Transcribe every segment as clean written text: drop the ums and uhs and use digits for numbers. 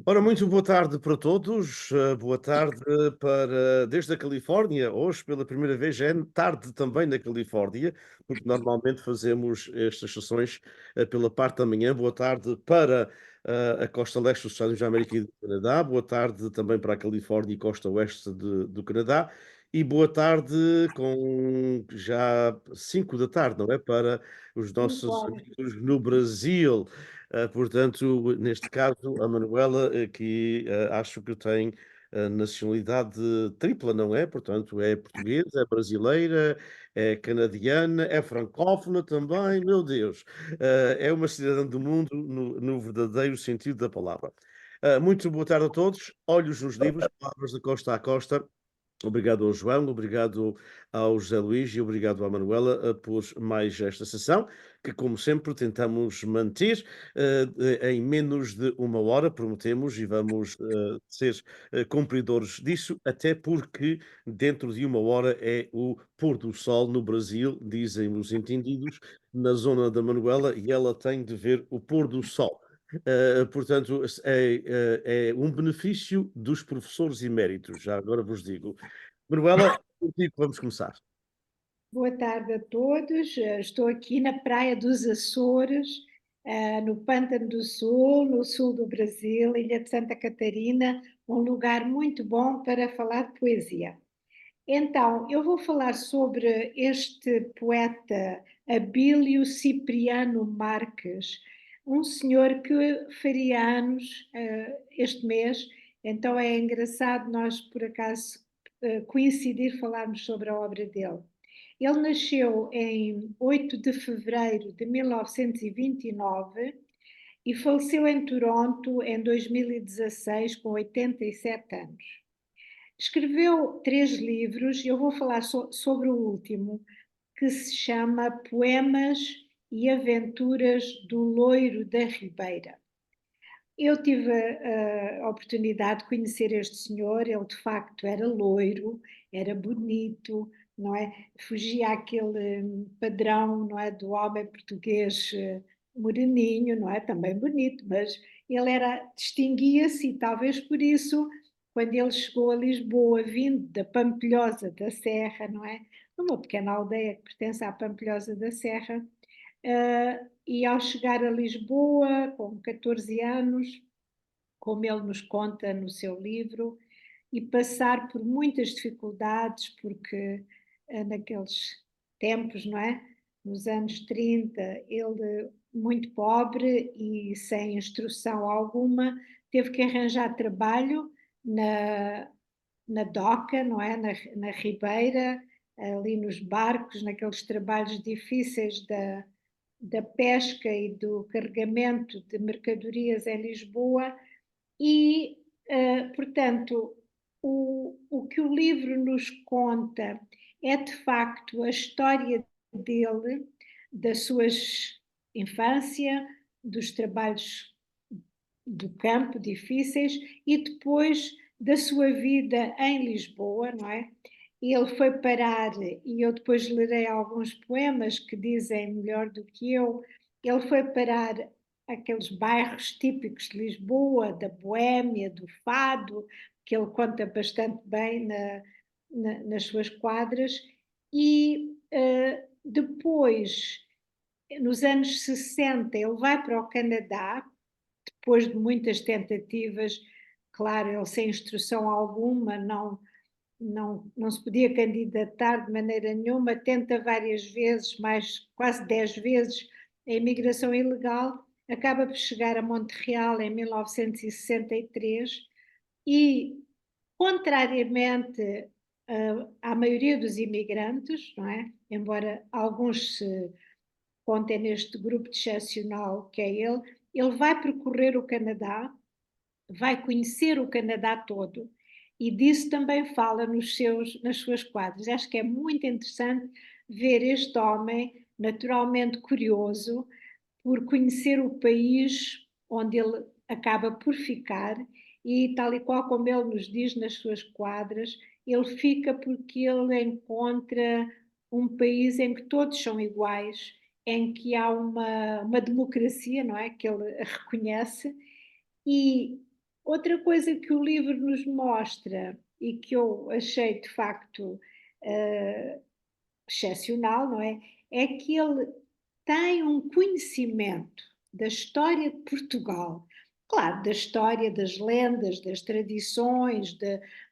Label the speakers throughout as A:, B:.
A: Ora, muito boa tarde para todos. Boa tarde desde a Califórnia. Hoje, pela primeira vez, já é tarde também na Califórnia, porque normalmente fazemos estas sessões pela parte da manhã. Boa tarde para a costa leste dos Estados Unidos da América e do Canadá. Boa tarde também para a Califórnia e costa oeste do Canadá. E boa tarde com já 5 da tarde, não é? Para os nossos
B: Embora.
A: amigos no Brasil. Portanto, neste caso, a Manuela, que acho que tem nacionalidade tripla, não é? Portanto, é portuguesa, é brasileira, é canadiana, é francófona também, meu Deus. É uma cidadã do mundo no verdadeiro sentido da palavra. Muito boa tarde a todos. Olhos nos livros, palavras de costa a costa. Obrigado ao João, obrigado ao José Luís e obrigado à Manuela por mais esta sessão, que, como sempre, tentamos manter em menos de uma hora, prometemos, e vamos ser cumpridores disso, até porque dentro de uma hora é o pôr do sol no Brasil, dizem os entendidos, na zona da Manuela, e ela tem de ver o pôr do sol. Portanto, é um benefício dos professores eméritos, já agora vos digo. Manuela, contigo vamos começar.
B: Boa tarde a todos. Estou aqui na Praia dos Açores, no Pântano do Sul, no sul do Brasil, Ilha de Santa Catarina, um lugar muito bom para falar de poesia. Então, eu vou falar sobre este poeta Abílio Cipriano Marques, um senhor que faria anos este mês, então é engraçado nós, por acaso, coincidir falarmos sobre a obra dele. Ele nasceu em 8 de fevereiro de 1929 e faleceu em Toronto em 2016 com 87 anos. Escreveu 3 livros, eu vou falar sobre o último, que se chama Poemas e Aventuras do Loiro da Ribeira. Eu tive a oportunidade de conhecer este senhor, ele de facto era loiro, era bonito, não é? Fugia àquele padrão, não é, do homem português moreninho, não é? Também bonito, mas ele distinguia-se e talvez por isso, quando ele chegou a Lisboa, vindo da Pampilhosa da Serra, não é? Numa pequena aldeia que pertence à Pampilhosa da Serra, e ao chegar a Lisboa, com 14 anos, como ele nos conta no seu livro, e passar por muitas dificuldades, porque naqueles tempos, não é? Nos anos 30, ele, muito pobre e sem instrução alguma, teve que arranjar trabalho na, na doca, não é? Na ribeira, ali nos barcos, naqueles trabalhos difíceis da pesca e do carregamento de mercadorias em Lisboa e, portanto, o que o livro nos conta é de facto a história dele, da sua infância, dos trabalhos do campo difíceis e depois da sua vida em Lisboa, não é? Ele foi parar, e eu depois lerei alguns poemas que dizem melhor do que eu, ele foi parar aqueles bairros típicos de Lisboa, da Boémia, do Fado, que ele conta bastante bem nas suas quadras, e depois, nos anos 60, ele vai para o Canadá, depois de muitas tentativas, claro, ele sem instrução alguma, não se podia candidatar de maneira nenhuma, tenta várias vezes, mais quase 10 vezes, a imigração ilegal, acaba por chegar a Montreal em 1963 e, contrariamente à maioria dos imigrantes, não é? Embora alguns se contem neste grupo excepcional que é ele vai percorrer o Canadá, vai conhecer o Canadá todo e disso também fala nas suas quadras. Acho que é muito interessante ver este homem, naturalmente curioso, por conhecer o país onde ele acaba por ficar e, tal e qual como ele nos diz nas suas quadras, ele fica porque ele encontra um país em que todos são iguais, em que há uma democracia, não é? Que ele reconhece e Outra coisa que o livro nos mostra e que eu achei de facto excepcional, não é? É que ele tem um conhecimento da história de Portugal, claro, da história, das lendas, das tradições,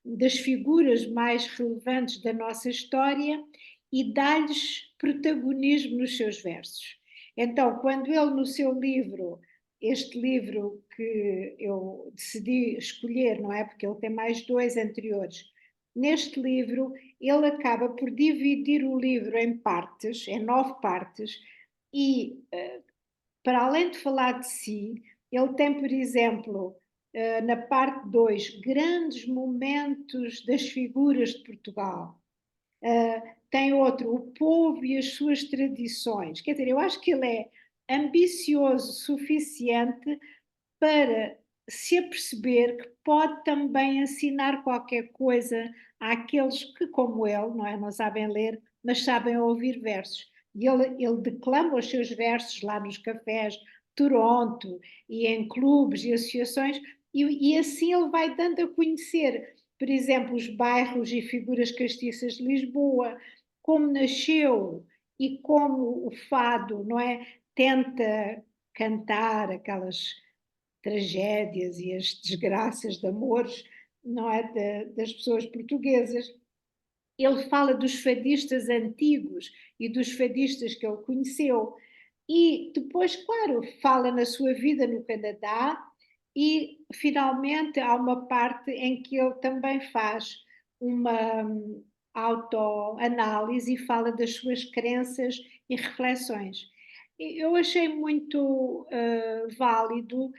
B: das figuras mais relevantes da nossa história e dá-lhes protagonismo nos seus versos. Então, quando ele no seu livro, este livro que eu decidi escolher, não é? Porque ele tem mais dois anteriores. Neste livro, ele acaba por dividir o livro em partes, em 9 partes, e para além de falar de si, ele tem, por exemplo, na parte 2 grandes momentos das figuras de Portugal. Tem outro, o povo e as suas tradições. Quer dizer, eu acho que ele é ambicioso o suficiente para se aperceber que pode também ensinar qualquer coisa àqueles que, como ele, não é, não sabem ler, mas sabem ouvir versos. E ele declama os seus versos lá nos cafés de Toronto e em clubes e associações, e assim ele vai dando a conhecer, por exemplo, os bairros e figuras castiças de Lisboa, como nasceu e como o fado, não é, tenta cantar aquelas tragédias e as desgraças de amores, não é, das pessoas portuguesas. Ele fala dos fadistas antigos e dos fadistas que ele conheceu. E depois, claro, fala na sua vida no Canadá e, finalmente, há uma parte em que ele também faz uma autoanálise e fala das suas crenças e reflexões. Eu achei muito válido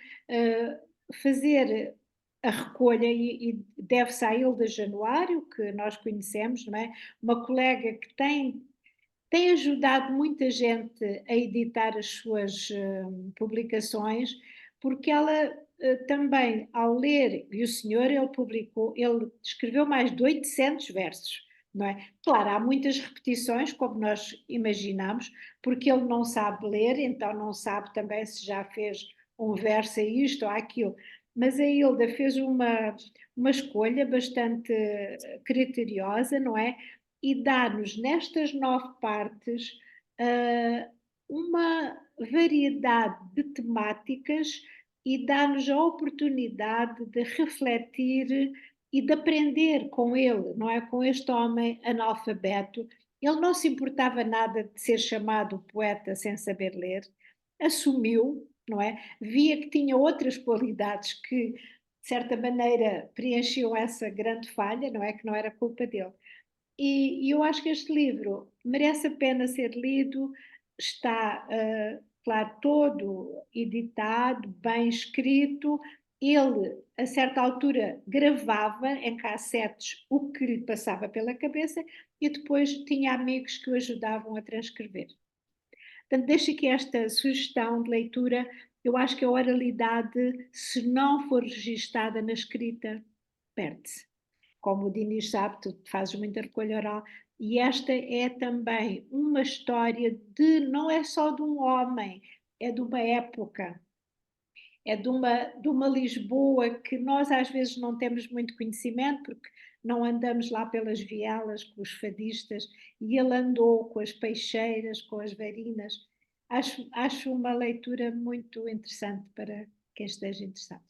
B: fazer a recolha e deve-se à Hilda Januário, que nós conhecemos, não é? Uma colega que tem ajudado muita gente a editar as suas publicações, porque ela também, ao ler, e o senhor, ele escreveu mais de 800 versos, não é? Claro, há muitas repetições, como nós imaginamos, porque ele não sabe ler, então não sabe também se já fez um verso a isto ou aquilo, mas a Hilda fez uma escolha bastante criteriosa, não é? E dá-nos nestas 9 partes uma variedade de temáticas e dá-nos a oportunidade de refletir e de aprender com ele, não é? Com este homem analfabeto. Ele não se importava nada de ser chamado poeta sem saber ler, assumiu, não é? Via que tinha outras qualidades que, de certa maneira, preenchiam essa grande falha, não é? Que não era culpa dele. E eu acho que este livro merece a pena ser lido, está, claro, todo editado, bem escrito. Ele, a certa altura, gravava em cassetes o que lhe passava pela cabeça e depois tinha amigos que o ajudavam a transcrever. Portanto, deixo aqui esta sugestão de leitura. Eu acho que a oralidade, se não for registada na escrita, perde-se. Como o Dinis sabe, tu fazes muita recolha oral, e esta é também uma história não é só de um homem, é de uma época, é de uma Lisboa que nós às vezes não temos muito conhecimento, porque não andamos lá pelas vielas com os fadistas, e ele andou com as peixeiras, com as verinas. Acho uma leitura muito interessante para quem esteja interessado.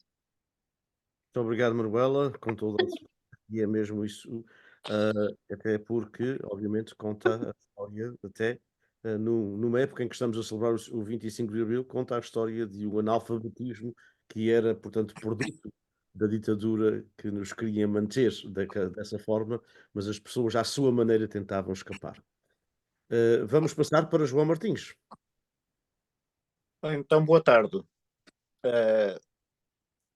A: Muito obrigado, Manuela, com toda a certeza, e é mesmo isso, até porque, obviamente, conta a história, até numa época em que estamos a celebrar o 25 de Abril, conta a história de um analfabetismo que era, portanto, produto da ditadura que nos queria manter dessa forma, mas as pessoas, à sua maneira, tentavam escapar. Vamos passar para João Martins.
C: Então, boa tarde.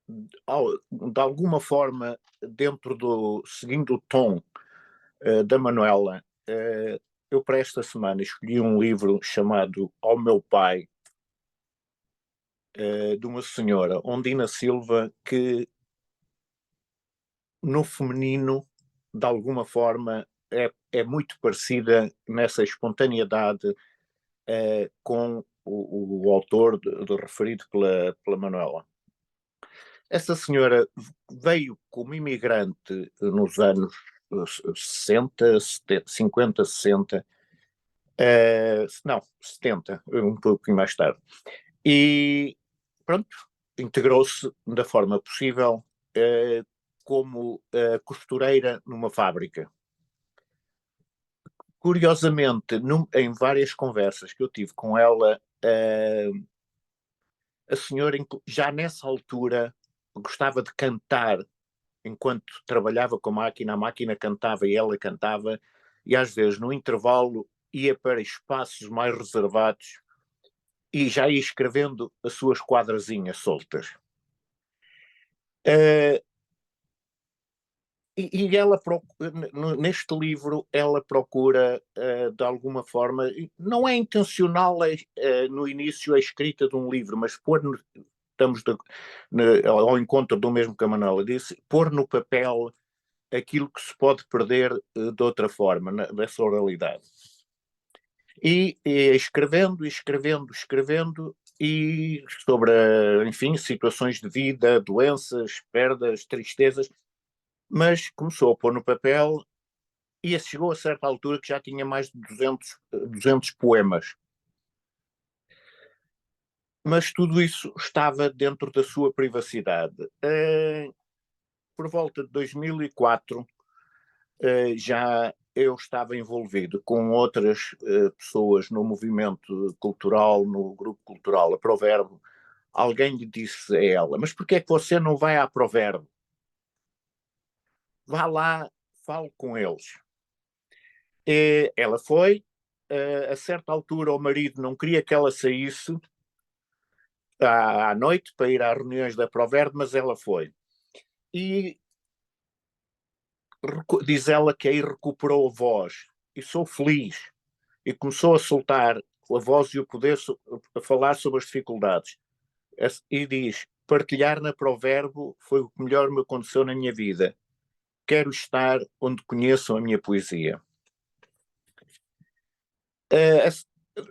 C: De alguma forma, seguindo o tom da Manuela, eu para esta semana escolhi um livro chamado Ao Meu Pai, de uma senhora, Ondina Silva, que no feminino, de alguma forma, é muito parecida nessa espontaneidade com o autor referido pela Manuela. Essa senhora veio como imigrante nos anos 60, 50, 60, não, 70, um pouquinho mais tarde. E pronto, integrou-se da forma possível como costureira numa fábrica. Curiosamente, em várias conversas que eu tive com ela, a senhora já nessa altura gostava de cantar enquanto trabalhava com a máquina cantava e ela cantava, e às vezes no intervalo ia para espaços mais reservados e já ia escrevendo as suas quadrazinhas soltas. E ela, neste livro, ela procura, de alguma forma, não é intencional no início a escrita de um livro, mas estamos ao encontro do mesmo que a Manuela disse, pôr no papel aquilo que se pode perder de outra forma, dessa oralidade. E escrevendo, e sobre, enfim, situações de vida, doenças, perdas, tristezas, mas começou a pôr no papel e chegou a certa altura que já tinha mais de 200 poemas. Mas tudo isso estava dentro da sua privacidade. Por volta de 2004, já eu estava envolvido com outras pessoas no movimento cultural, no grupo cultural, a Proverbo. Alguém lhe disse a ela, mas porquê é que você não vai à Proverbo? Vá lá, fale com eles. Ela foi, a certa altura o marido não queria que ela saísse à noite para ir às reuniões da Proverbo, mas ela foi. E diz ela que aí recuperou a voz, e sou feliz. E começou a soltar a voz e o poder a falar sobre as dificuldades. E diz, partilhar na Proverbo foi o que melhor me aconteceu na minha vida. Quero estar onde conheçam a minha poesia.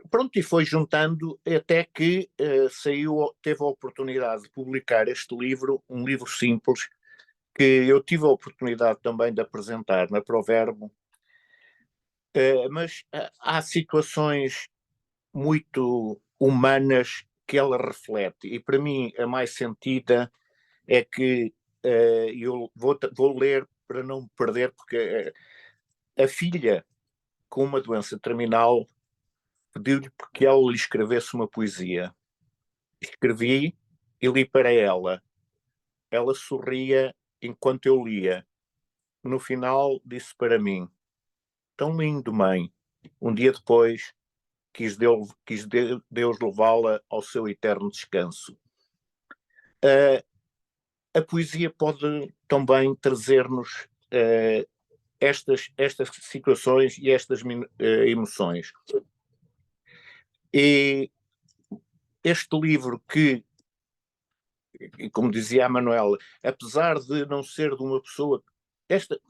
C: Pronto, e foi juntando até que teve a oportunidade de publicar este livro, um livro simples, que eu tive a oportunidade também de apresentar na Proverbo, mas há situações muito humanas que ela reflete, e para mim a mais sentida é que eu vou ler para não me perder, porque a filha com uma doença terminal pediu-lhe que ela lhe escrevesse uma poesia. Escrevi e li para ela. Ela sorria enquanto eu lia. No final disse para mim, tão lindo, mãe. Um dia depois quis Deus levá-la ao seu eterno descanso. A poesia pode também trazer-nos estas situações e estas emoções. E este livro que, como dizia a Manuela, apesar de não ser de uma pessoa,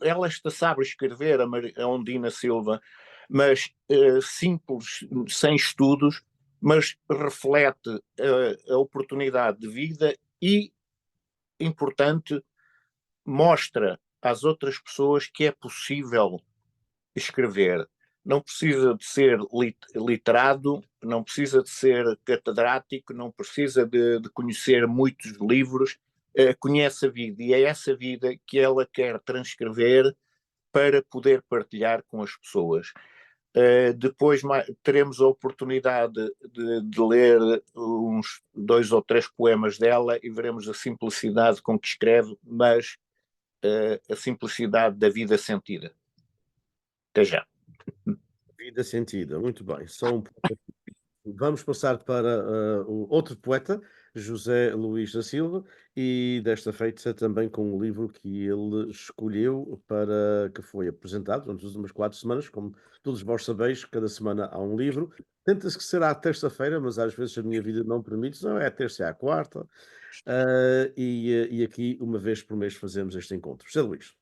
C: ela sabe escrever, a Ondina Silva, mas simples, sem estudos, mas reflete a oportunidade de vida e, importante, mostra às outras pessoas que é possível escrever. Não precisa de ser literado, não precisa de ser catedrático, não precisa de conhecer muitos livros, conhece a vida e é essa vida que ela quer transcrever para poder partilhar com as pessoas. Depois teremos a oportunidade de ler uns 2 ou 3 poemas dela e veremos a simplicidade com que escreve, mas a simplicidade da vida sentida. Até já.
A: Vida sentida, muito bem. Vamos passar para o outro poeta, José Luís da Silva, e desta feita também com um livro que ele escolheu para que foi apresentado durante as últimas 4 semanas. Como todos vós sabeis, cada semana há um livro. Tenta-se que será à terça-feira, mas às vezes a minha vida não permite, não é a terça, é a quarta. E aqui, uma vez por mês, fazemos este encontro. José Luís.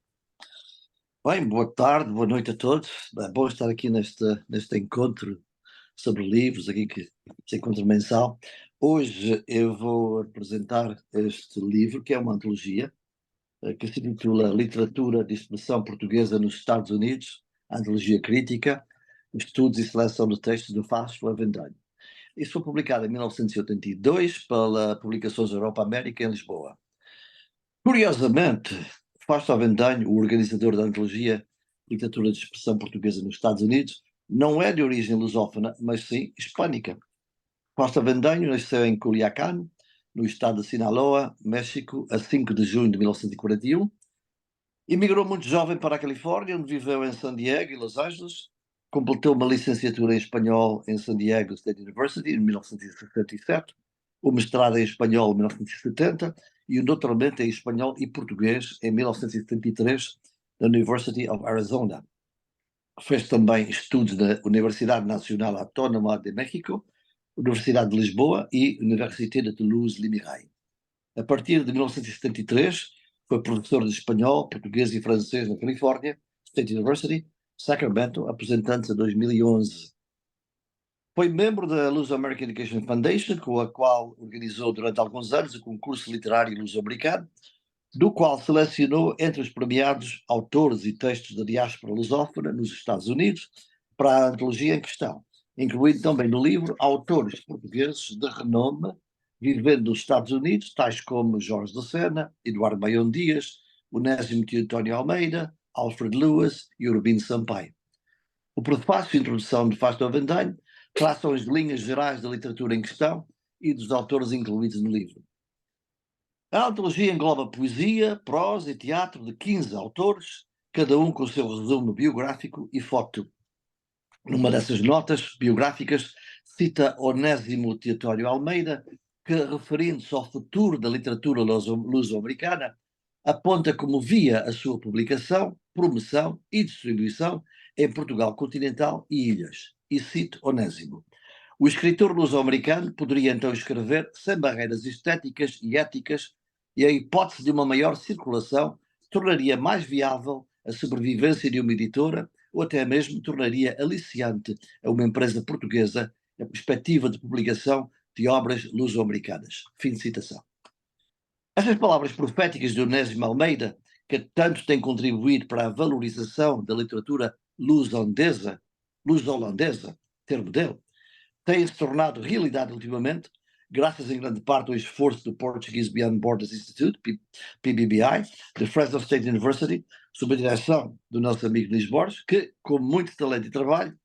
D: Bem, boa tarde, boa noite a todos. É bom estar aqui neste encontro sobre livros, aqui que este encontro mensal. Hoje eu vou apresentar este livro, que é uma antologia, que se intitula Literatura de Expressão Portuguesa nos Estados Unidos, Antologia Crítica, Estudos e Seleção de Textos do Fausto Avendaño. Isso foi publicado em 1982 pela Publicações Europa América em Lisboa. Curiosamente, Fausto Avendaño, o organizador da antologia Literatura de Expressão Portuguesa nos Estados Unidos, não é de origem lusófona, mas sim hispânica. Fausto Avendaño nasceu em Culiacán, no estado de Sinaloa, México, a 5 de junho de 1941. Emigrou muito jovem para a Califórnia, onde viveu em San Diego e Los Angeles. Completou uma licenciatura em espanhol em San Diego State University em 1967, o mestrado em espanhol em 1970 e o doutoramento em espanhol e português em 1973 na University of Arizona. Fez também estudos na Universidade Nacional Autónoma de México, Universidade de Lisboa e Université de Toulouse-Limerick. A partir de 1973, foi professor de espanhol, português e francês na Califórnia State University, Sacramento, aposentando-se em 2011. Foi membro da Luso-American Education Foundation, com a qual organizou durante alguns anos o concurso literário luso-americano, do qual selecionou entre os premiados autores e textos da diáspora lusófona nos Estados Unidos para a antologia em questão, incluindo também no livro autores portugueses de renome vivendo nos Estados Unidos, tais como Jorge da Sena, Eduardo Baião Dias, Onésimo Teotónio Almeida, Alfred Lewis e Urbino Sampaio. O prefácio e introdução de Fausto Avendaño traçam as linhas gerais da literatura em questão e dos autores incluídos no livro. A antologia engloba poesia, prosa e teatro de 15 autores, cada um com o seu resumo biográfico e foto. Numa dessas notas biográficas, cita Onésimo Teotónio Almeida, que, referindo-se ao futuro da literatura luso-americana, aponta como via a sua publicação, promoção e distribuição em Portugal continental e ilhas. E cito Onésimo. O escritor luso-americano poderia então escrever sem barreiras estéticas e éticas, e a hipótese de uma maior circulação tornaria mais viável a sobrevivência de uma editora ou até mesmo tornaria aliciante a uma empresa portuguesa a perspectiva de publicação de obras luso-americanas. Fim de citação. Estas palavras proféticas de Onésimo Almeida, que tanto têm contribuído para a valorização da literatura luso-holandesa, termo dele, têm-se tornado realidade ultimamente, graças em grande parte ao esforço do Portuguese Beyond Borders Institute, PBBI, da Fresno State University, sob a direção do nosso amigo Luís Borges, que, com muito talento e trabalho,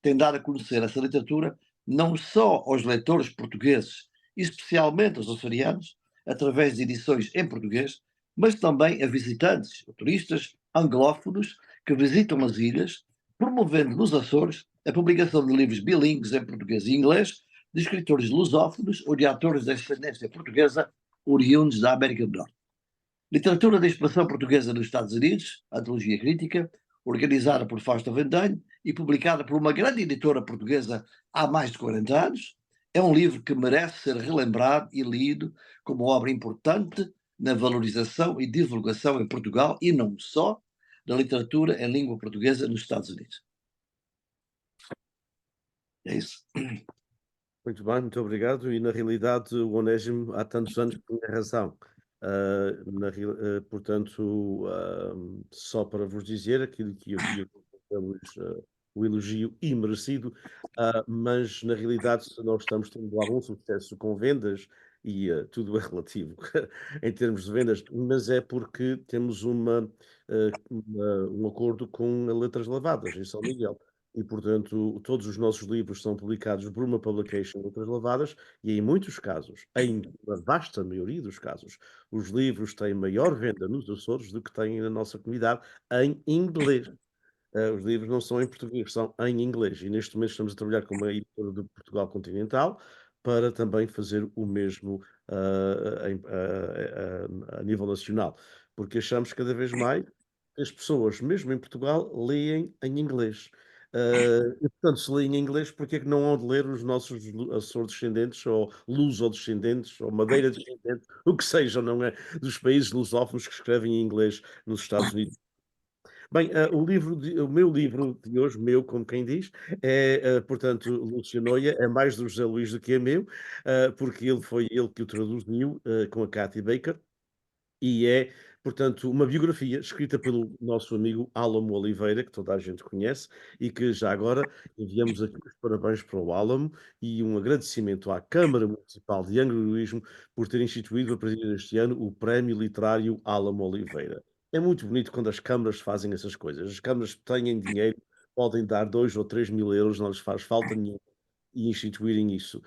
D: tem dado a conhecer essa literatura não só aos leitores portugueses, especialmente aos açorianos, através de edições em português, mas também a visitantes, turistas, anglófonos, que visitam as ilhas, promovendo nos Açores a publicação de livros bilíngues em português e inglês, de escritores lusófonos ou de autores de ascendência portuguesa oriundos da América do Norte. Literatura de expressão portuguesa nos Estados Unidos, antologia crítica, organizada por Fausto Avendaño e publicada por uma grande editora portuguesa há mais de 40 anos, é um livro que merece ser relembrado e lido como obra importante na valorização e divulgação em Portugal e não só da literatura em língua portuguesa nos Estados Unidos. É isso.
A: Muito bem, muito obrigado. E na realidade, o Onésimo há tantos anos que tinha razão. Portanto, só para vos dizer aquilo que havia o elogio imerecido, mas na realidade, se nós estamos tendo algum sucesso com vendas, e tudo é relativo em termos de vendas, mas é porque temos um acordo com Letras Lavadas em São Miguel. E, portanto, todos os nossos livros são publicados por uma publication Letras Lavadas e, em muitos casos, em uma vasta maioria dos casos, os livros têm maior venda nos Açores do que têm na nossa comunidade em inglês. Os livros não são em português, são em inglês. E neste momento estamos a trabalhar com uma editora de Portugal Continental para também fazer o mesmo a nível nacional. Porque achamos cada vez mais que as pessoas, mesmo em Portugal, leem em inglês. E, portanto, se leem em inglês, porque é que não hão de ler os nossos Açores-descendentes, ou luso-descendentes, ou Madeira-descendentes, o que seja, não é? Dos países lusófonos que escrevem em inglês nos Estados Unidos. Bem, o meu livro de hoje, meu, como quem diz, portanto, Lúcia Noia, é mais do José Luís do que é meu, porque foi ele que o traduziu, com a Kathy Baker. E é, portanto, uma biografia escrita pelo nosso amigo Álamo Oliveira, que toda a gente conhece, e que já agora enviamos aqui os parabéns para o Álamo e um agradecimento à Câmara Municipal de Angra do Heroísmo por ter instituído a partir deste ano o Prémio Literário Álamo Oliveira. É muito bonito quando as câmaras fazem essas coisas. As câmaras têm dinheiro, podem dar 2 ou 3 mil euros, não lhes faz falta nenhuma e instituírem isso.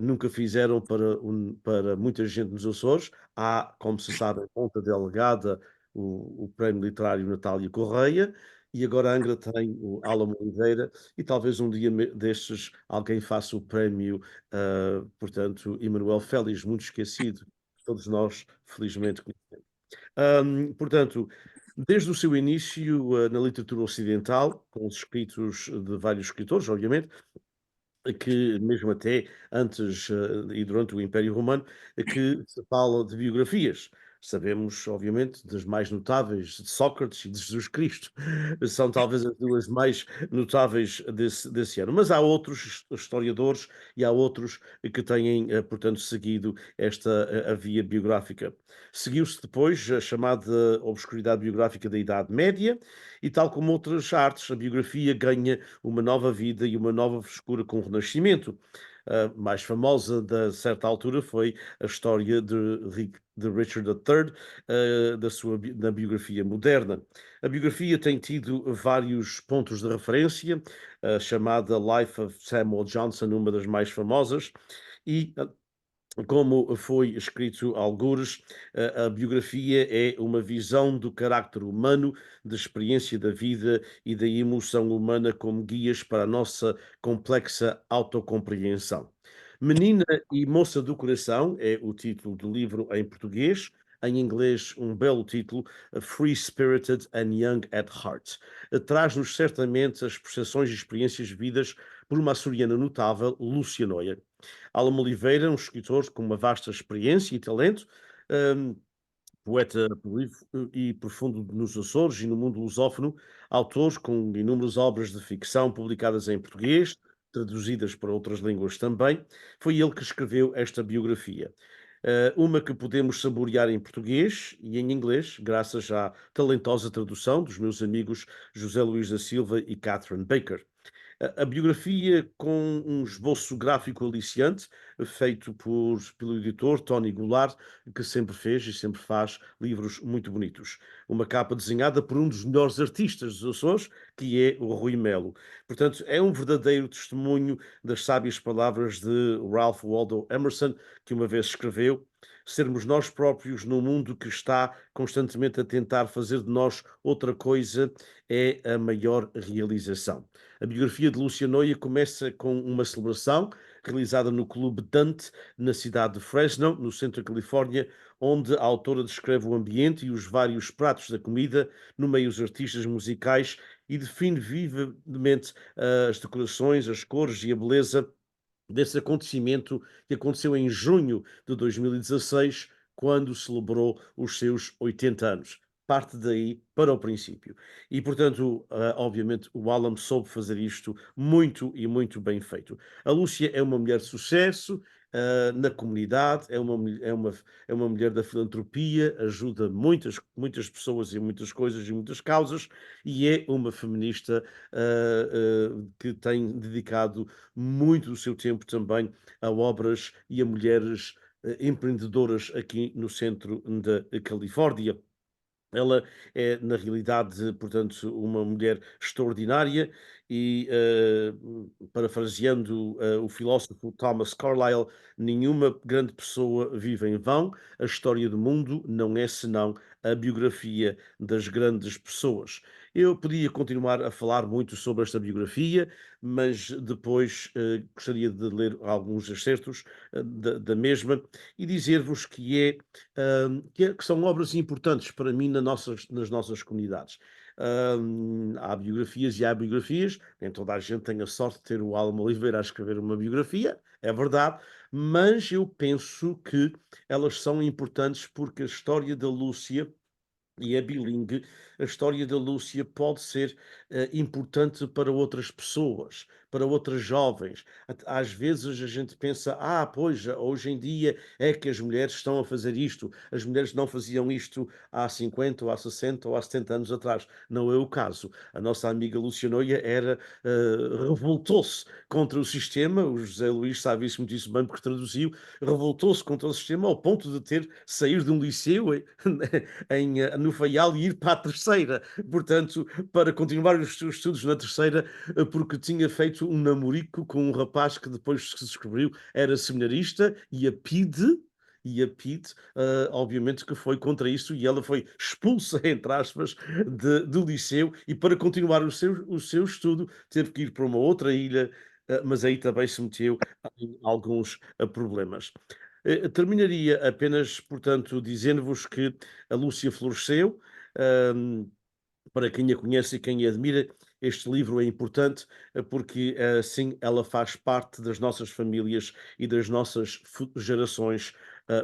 A: Nunca fizeram para muita gente nos Açores. Há, como se sabe, em Ponta Delgada, o Prémio Literário Natália Correia, e agora a Angra tem o Álamo Oliveira, e talvez um dia destes alguém faça o prémio, portanto, Emanuel Félix, muito esquecido, todos nós, felizmente, conhecemos. Portanto, desde o seu início, na literatura ocidental, com os escritos de vários escritores, obviamente, que mesmo até antes e durante o Império Romano, que se fala de biografias. Sabemos, obviamente, das mais notáveis de Sócrates e de Jesus Cristo. São talvez as duas mais notáveis desse ano. Mas há outros historiadores e há outros que têm, portanto, seguido a via biográfica. Seguiu-se depois a chamada obscuridade biográfica da Idade Média e, tal como outras artes, a biografia ganha uma nova vida e uma nova frescura com o Renascimento. A mais famosa da certa altura foi a história de Richard III, da biografia moderna. A biografia tem tido vários pontos de referência, a chamada Life of Samuel Johnson, uma das mais famosas, e como foi escrito algures, a biografia é uma visão do carácter humano, da experiência da vida e da emoção humana como guias para a nossa complexa autocompreensão. Menina e Moça do Coração é o título do livro em português. Em inglês, um belo título, Free Spirited and Young at Heart. Traz-nos certamente as percepções e experiências vividas por uma açoriana notável, Lúcia Noia. Álamo Oliveira, um escritor com uma vasta experiência e talento, um, poeta prolífico e profundo nos Açores e no mundo lusófono, autor com inúmeras obras de ficção publicadas em português, traduzidas para outras línguas também. Foi ele que escreveu esta biografia. Uma que podemos saborear em português e em inglês, graças à talentosa tradução dos meus amigos José Luís da Silva e Catherine Baker. A biografia com um esboço gráfico aliciante, feito pelo editor Tony Goulart, que sempre fez e sempre faz livros muito bonitos. Uma capa desenhada por um dos melhores artistas dos Açores, que é o Rui Melo. Portanto, é um verdadeiro testemunho das sábias palavras de Ralph Waldo Emerson, que uma vez escreveu: sermos nós próprios num mundo que está constantemente a tentar fazer de nós outra coisa é a maior realização. A biografia de Lúcia Noia começa com uma celebração realizada no Clube Dante, na cidade de Fresno, no centro da Califórnia, onde a autora descreve o ambiente e os vários pratos da comida, no meio dos artistas musicais, e define vividamente as decorações, as cores e a beleza desse acontecimento que aconteceu em junho de 2016, quando celebrou os seus 80 anos. Parte daí para o princípio. E, portanto, obviamente, o Alan soube fazer isto muito e muito bem feito. A Lúcia é uma mulher de sucesso na comunidade, é uma mulher da filantropia, ajuda muitas pessoas e muitas coisas e muitas causas, e é uma feminista que tem dedicado muito do seu tempo também a obras e a mulheres empreendedoras aqui no centro da Califórnia. Ela é, na realidade, portanto, uma mulher extraordinária e, parafraseando o filósofo Thomas Carlyle, nenhuma grande pessoa vive em vão, a história do mundo não é senão a biografia das grandes pessoas. Eu podia continuar a falar muito sobre esta biografia, mas depois gostaria de ler alguns excertos da mesma e dizer-vos que são obras importantes para mim nas nossas comunidades. Há biografias e há biografias, nem toda a gente tem a sorte de ter o Álamo Oliveira a escrever uma biografia, é verdade, mas eu penso que elas são importantes porque a história da Lúcia e é bilingue, a história da Lúcia pode ser importante para outras pessoas, para outras jovens. Às vezes a gente pensa, pois, hoje em dia é que as mulheres estão a fazer isto, as mulheres não faziam isto há 50, ou há 60, ou há 70 anos atrás. Não é o caso. A nossa amiga Lúcia Noia revoltou-se contra o sistema, o José Luís sabe isso muitíssimo bem porque traduziu, revoltou-se contra o sistema ao ponto de ter saído de um liceu no Faial e ir para a terceira, portanto, para continuar os seus estudos na terceira, porque tinha feito um namorico com um rapaz que depois se descobriu era seminarista e a PIDE, obviamente que foi contra isso e ela foi expulsa, entre aspas, do liceu e para continuar o seu estudo teve que ir para uma outra ilha, mas aí também se meteu em alguns problemas. Terminaria apenas, portanto, dizendo-vos que a Lúcia floresceu. Para quem a conhece e quem a admira, este livro é importante porque assim ela faz parte das nossas famílias e das nossas gerações,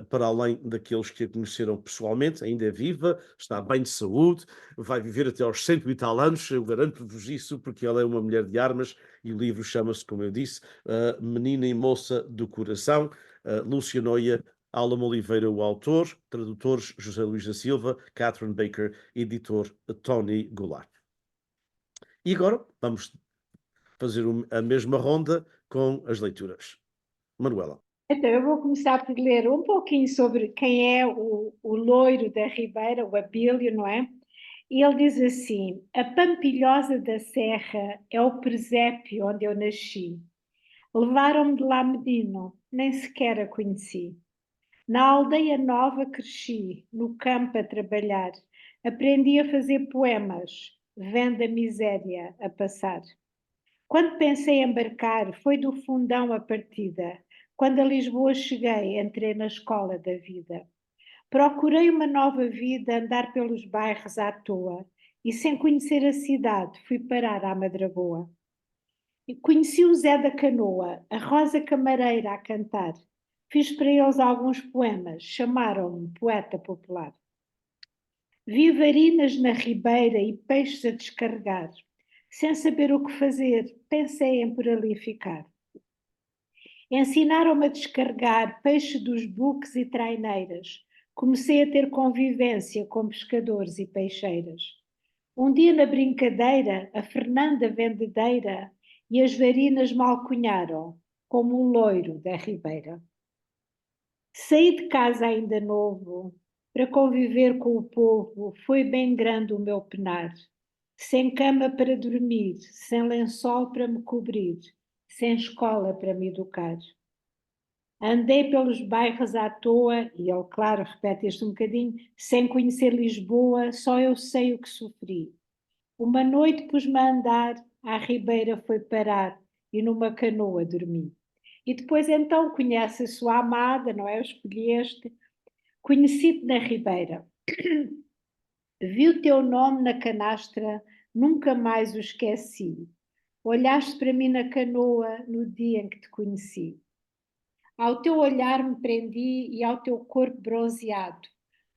A: para além daqueles que a conheceram pessoalmente, ainda é viva, está bem de saúde, vai viver até aos 100 e tal anos, eu garanto-vos isso, porque ela é uma mulher de armas e o livro chama-se, como eu disse, Menina e Moça do Coração, Lúcia Noia, Álamo Oliveira, o autor, tradutores José Luís da Silva, Catherine Baker, editor Tony Goulart. E agora vamos fazer a mesma ronda com as leituras. Manuela.
B: Então, eu vou começar por ler um pouquinho sobre quem é o loiro da Ribeira, o Abílio, não é? E ele diz assim: a Pampilhosa da Serra é o presépio onde eu nasci. Levaram-me de lá menino, nem sequer a conheci. Na aldeia nova cresci, no campo a trabalhar. Aprendi a fazer poemas, vendo a miséria a passar. Quando pensei em embarcar, foi do fundão a partida. Quando a Lisboa cheguei, entrei na escola da vida. Procurei uma nova vida, andar pelos bairros à toa, e sem conhecer a cidade, fui parar à Madragoa. E conheci o Zé da Canoa, a Rosa Camareira a cantar. Fiz para eles alguns poemas, chamaram-me poeta popular. Vi varinas na ribeira e peixes a descarregar. Sem saber o que fazer, pensei em por ali ficar. Ensinaram-me a descarregar peixe dos buques e traineiras. Comecei a ter convivência com pescadores e peixeiras. Um dia na brincadeira, a Fernanda vendedeira e as varinas me alcunharam, como o loiro da ribeira. Saí de casa ainda novo, para conviver com o povo, foi bem grande o meu penar. Sem cama para dormir, sem lençol para me cobrir, sem escola para me educar. Andei pelos bairros à toa, e ele, claro, repete isto um bocadinho, sem conhecer Lisboa, só eu sei o que sofri. Uma noite pus-me a andar, à ribeira foi parar, e numa canoa dormi. E depois então conhece a sua amada, não é? Eu escolhi este. Conheci-te na ribeira. Vi o teu nome na canastra, nunca mais o esqueci. Olhaste para mim na canoa no dia em que te conheci. Ao teu olhar me prendi e ao teu corpo bronzeado.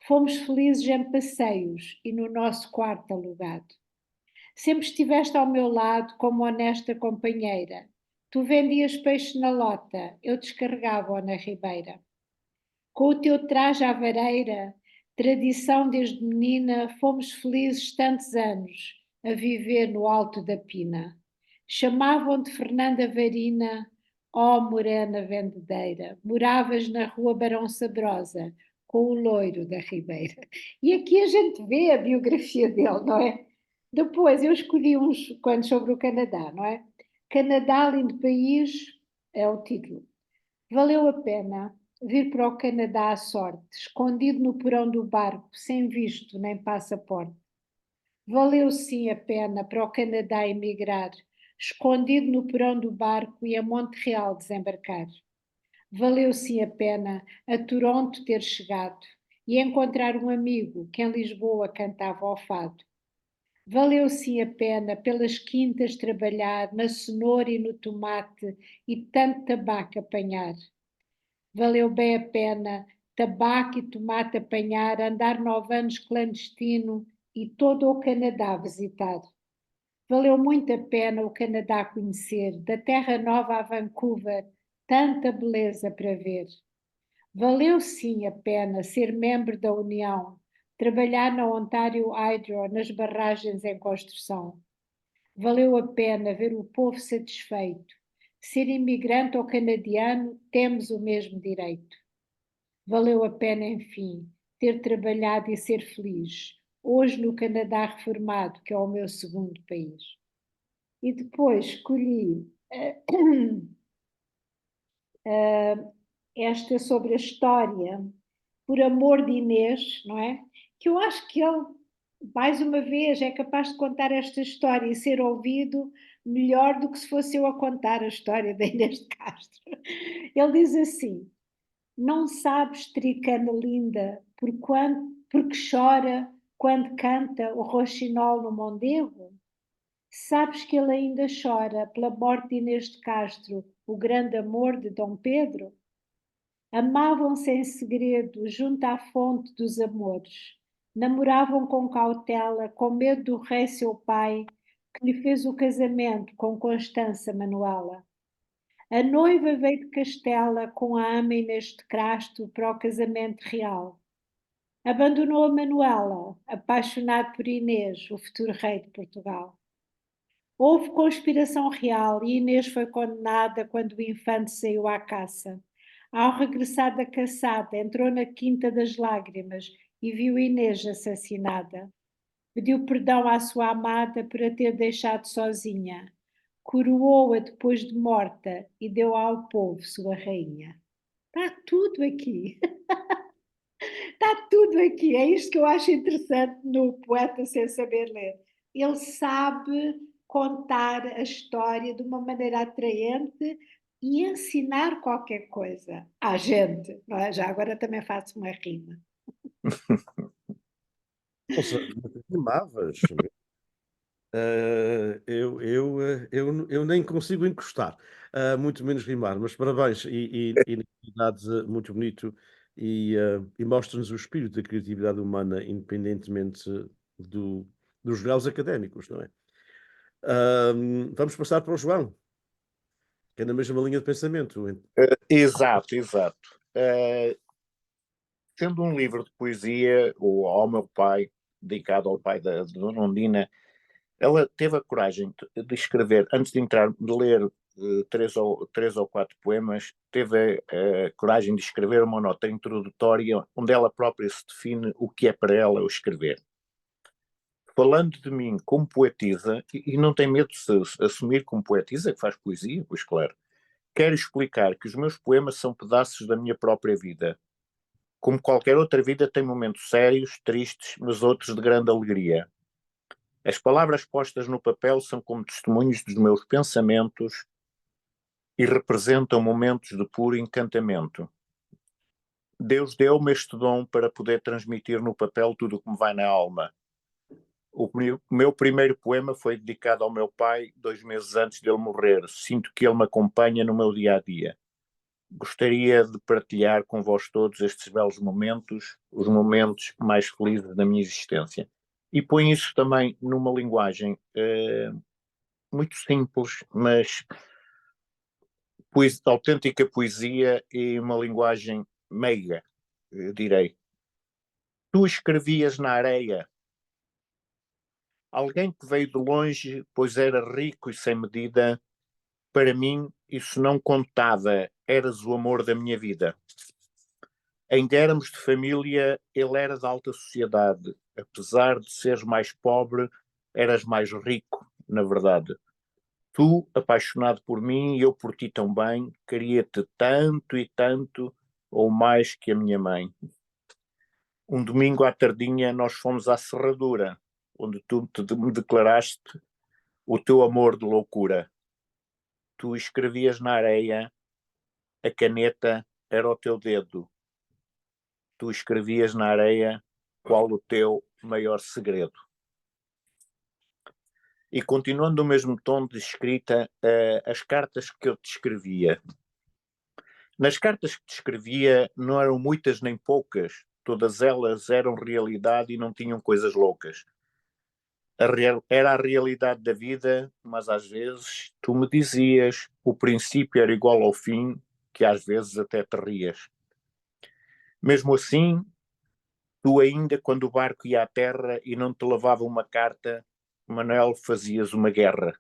B: Fomos felizes em passeios e no nosso quarto alugado. Sempre estiveste ao meu lado como honesta companheira. Tu vendias peixe na lota, eu descarregava-o na ribeira. Com o teu traje à vareira, tradição desde menina, fomos felizes tantos anos a viver no alto da pina. Chamavam-te Fernanda Varina, ó morena vendedeira, moravas na rua Barão Sabrosa, com o loiro da Ribeira. E aqui a gente vê a biografia dele, não é? Depois eu escolhi uns quantos sobre o Canadá, não é? Canadá, lindo país, é o título. Valeu a pena vir para o Canadá à sorte, escondido no porão do barco, sem visto nem passaporte. Valeu sim a pena para o Canadá emigrar, escondido no porão do barco e a Montreal desembarcar. Valeu sim a pena a Toronto ter chegado e encontrar um amigo que em Lisboa cantava ao fado. Valeu sim a pena pelas quintas trabalhar, na cenoura e no tomate e tanto tabaco apanhar. Valeu bem a pena tabaco e tomate apanhar, andar 9 anos clandestino e todo o Canadá visitar. Valeu muito a pena o Canadá conhecer, da Terra Nova a Vancouver, tanta beleza para ver. Valeu sim a pena ser membro da União, trabalhar na Ontario Hydro, nas barragens em construção. Valeu a pena ver o povo satisfeito. Ser imigrante ou canadiano, temos o mesmo direito. Valeu a pena, enfim, ter trabalhado e ser feliz, hoje no Canadá reformado, que é o meu segundo país. E depois escolhi esta sobre a história, por amor de Inês, não é? Que eu acho que ele, mais uma vez, é capaz de contar esta história e ser ouvido melhor do que se fosse eu a contar a história da Inês de Castro. Ele diz assim: não sabes, tricana linda, porque chora quando canta o roxinol no Mondego? Sabes que ele ainda chora pela morte de Inês de Castro, o grande amor de Dom Pedro? Amavam-se em segredo, junto à fonte dos amores. Namoravam com cautela, com medo do rei seu pai, que lhe fez o casamento com Constança Manuela. A noiva veio de Castela com a ama Inês de Castro para o casamento real. Abandonou a Manuela, apaixonado por Inês, o futuro rei de Portugal. Houve conspiração real e Inês foi condenada quando o infante saiu à caça. Ao regressar da caçada, entrou na Quinta das Lágrimas e viu Inês assassinada. Pediu perdão à sua amada por a ter deixado sozinha. Coroou-a depois de morta e deu ao povo sua rainha. Está tudo aqui. Está tudo aqui. É isto que eu acho interessante no Poeta Sem Saber Ler. Ele sabe contar a história de uma maneira atraente e ensinar qualquer coisa à gente. Não é? Já agora também faço uma rima.
A: Nossa, rimavas. Eu nem consigo encostar, muito menos rimar, mas parabéns e atividade muito bonito e mostra-nos o espírito da criatividade humana, independentemente dos graus académicos, não é? Vamos passar para o João, que é na mesma linha de pensamento.
C: Exato, exato. Sendo um livro de poesia, o Ao Meu Pai, dedicado ao pai da Dona Ondina, ela teve a coragem de escrever, antes de entrar, de ler três ou quatro poemas, teve a coragem de escrever uma nota introdutória onde ela própria se define o que é para ela o escrever. Falando de mim como poetisa, e não tem medo de se assumir como poetisa, que faz poesia, pois claro, quero explicar que os meus poemas são pedaços da minha própria vida. Como qualquer outra vida, tem momentos sérios, tristes, mas outros de grande alegria. As palavras postas no papel são como testemunhos dos meus pensamentos e representam momentos de puro encantamento. Deus deu-me este dom para poder transmitir no papel tudo o que me vai na alma. O meu primeiro poema foi dedicado ao meu pai 2 meses antes dele morrer. Sinto que ele me acompanha no meu dia a dia. Gostaria de partilhar com vós todos estes belos momentos, os momentos mais felizes da minha existência. E põe isso também numa linguagem muito simples, mas autêntica poesia e uma linguagem meiga, direi. Tu escrevias na areia. Alguém que veio de longe, pois era rico e sem medida, para mim isso não contava, eras o amor da minha vida. Ainda éramos de família, ele era da alta sociedade. Apesar de seres mais pobre, eras mais rico, na verdade. Tu, apaixonado por mim e eu por ti também, queria-te tanto e tanto, ou mais que a minha mãe. Um domingo à tardinha nós fomos à serradura, onde tu me declaraste o teu amor de loucura. Tu escrevias na areia, a caneta era o teu dedo. Tu escrevias na areia qual o teu maior segredo. E continuando o mesmo tom de escrita, as cartas que eu te escrevia. Nas cartas que te escrevia não eram muitas nem poucas, todas elas eram realidade e não tinham coisas loucas. Era a realidade da vida, mas às vezes tu me dizias o princípio era igual ao fim, que às vezes até te rias. Mesmo assim, tu ainda quando o barco ia à terra e não te levava uma carta, Manuel, fazias uma guerra.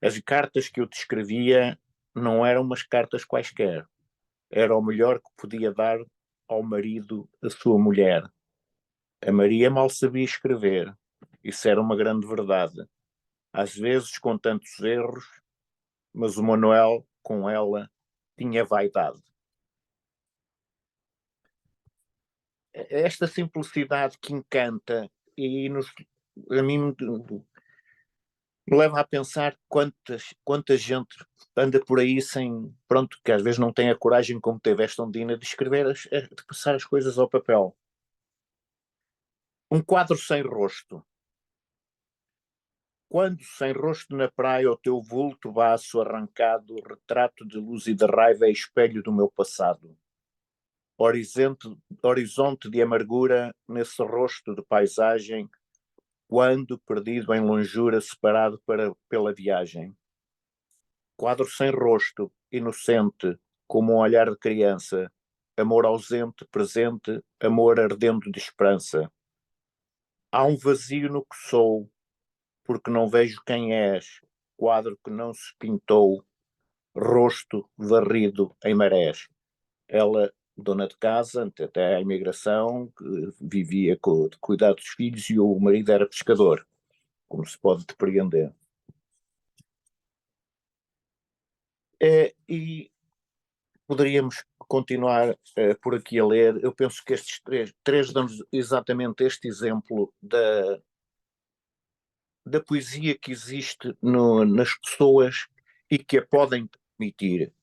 C: As cartas que eu te escrevia não eram umas cartas quaisquer. Era o melhor que podia dar ao marido da sua mulher. A Maria mal sabia escrever. Isso era uma grande verdade. Às vezes com tantos erros, mas o Manuel, com ela, tinha vaidade. Esta simplicidade que encanta e a mim me leva a pensar quanta gente anda por aí sem, pronto, que às vezes não tem a coragem como teve esta Ondina de escrever, de passar as coisas ao papel. Um quadro sem rosto. Quando sem rosto na praia o teu vulto baço arrancado, retrato de luz e de raiva é espelho do meu passado. Horizonte de amargura nesse rosto de paisagem, quando perdido em longura, separado pela viagem. Quadro sem rosto, inocente, como um olhar de criança, amor ausente, presente, amor ardendo de esperança. Há um vazio no que sou, porque não vejo quem és, quadro que não se pintou, rosto varrido em marés. Ela, dona de casa, até à imigração, vivia de cuidar dos filhos e o marido era pescador, como se pode depreender. E poderíamos continuar por aqui a ler. Eu penso que estes três damos exatamente este exemplo da poesia que existe nas pessoas e que a podem permitir.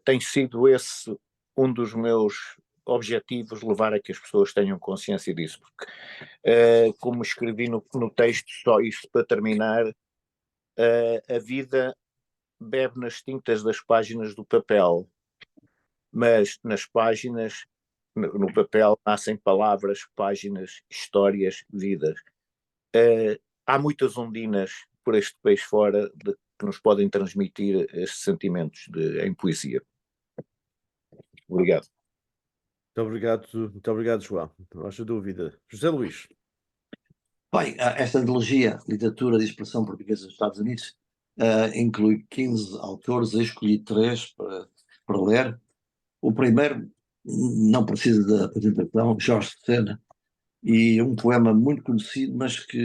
C: Tem sido esse um dos meus objetivos, levar a que as pessoas tenham consciência disso, porque, como escrevi no texto, só isto para terminar, a vida bebe nas tintas das páginas do papel, mas nas páginas, no papel, nascem palavras, páginas, histórias, vidas. Há muitas ondinas por este país fora que nos podem transmitir estes sentimentos em poesia. Obrigado.
A: Muito obrigado, João. Não haja dúvida. José Luís.
D: Bem, esta antologia, Literatura de Expressão Portuguesa dos Estados Unidos, inclui 15 autores, eu escolhi 3 para ler. O primeiro, não precisa de apresentação, Jorge Sena, e um poema muito conhecido, mas que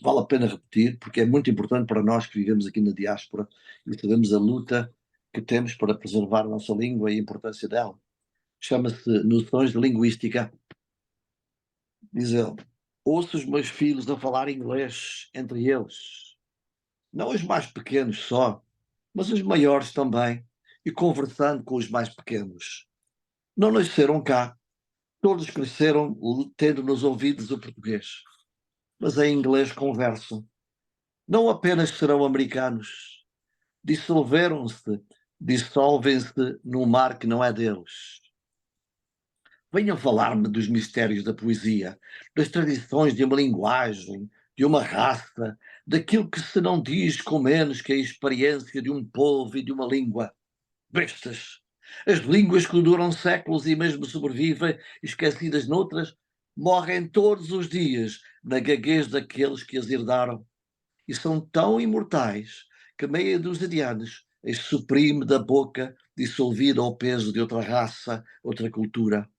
D: vale a pena repetir, porque é muito importante para nós que vivemos aqui na diáspora e sabemos a luta que temos para preservar a nossa língua e a importância dela. Chama-se Noções de Linguística. Diz ele: ouço os meus filhos a falar inglês entre eles, não os mais pequenos só, mas os maiores também, e conversando com os mais pequenos. Não nasceram cá, todos cresceram tendo nos ouvidos o português, mas em inglês conversam. Não apenas serão americanos, dissolvem-se num mar que não é deles. Venham falar-me dos mistérios da poesia, das tradições de uma linguagem, de uma raça, daquilo que se não diz com menos que a experiência de um povo e de uma língua. Bestas! As línguas que duram séculos e mesmo sobrevivem, esquecidas noutras, morrem todos os dias na gaguez daqueles que as herdaram. E são tão imortais que meia dúzia de anos as suprime da boca, dissolvida ao peso de outra raça, outra cultura.